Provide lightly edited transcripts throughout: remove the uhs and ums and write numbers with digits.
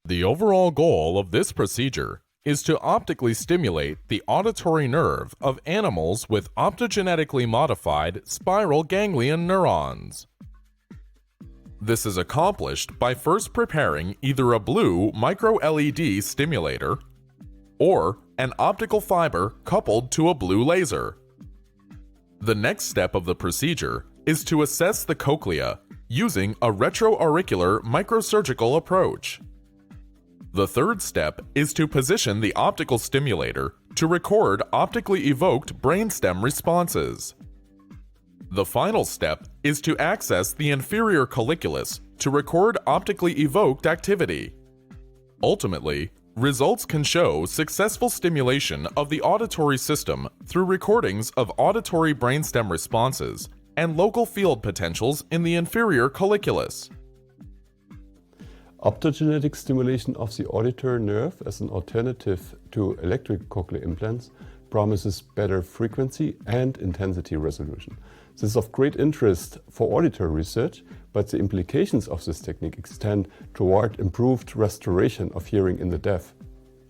The overall goal of this procedure is to optically stimulate the auditory nerve of animals with optogenetically modified spiral ganglion neurons. This is accomplished by first preparing either a blue micro-LED stimulator or an optical fiber coupled to a blue laser. The next step of the procedure is to assess the cochlea using a retroauricular microsurgical approach. The third step is to position the optical stimulator to record optically evoked brainstem responses. The final step is to access the inferior colliculus to record optically evoked activity. Ultimately, results can show successful stimulation of the auditory system through recordings of auditory brainstem responses and local field potentials in the inferior colliculus. Optogenetic stimulation of the auditory nerve as an alternative to electric cochlear implants promises better frequency and intensity resolution. This is of great interest for auditory research, but the implications of this technique extend toward improved restoration of hearing in the deaf.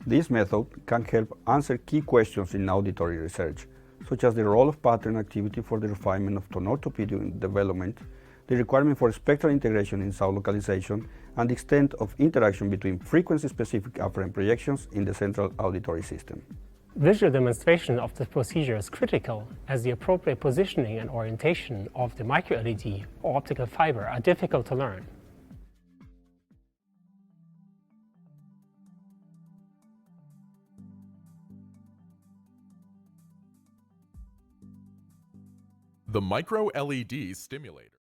This method can help answer key questions in auditory research, such as the role of pattern activity for the refinement of tonortopy during development, the requirement for spectral integration in sound localization, and the extent of interaction between frequency-specific afferent projections in the central auditory system. Visual demonstration of this procedure is critical, as the appropriate positioning and orientation of the micro-LED or optical fiber are difficult to learn. The micro-LED stimulator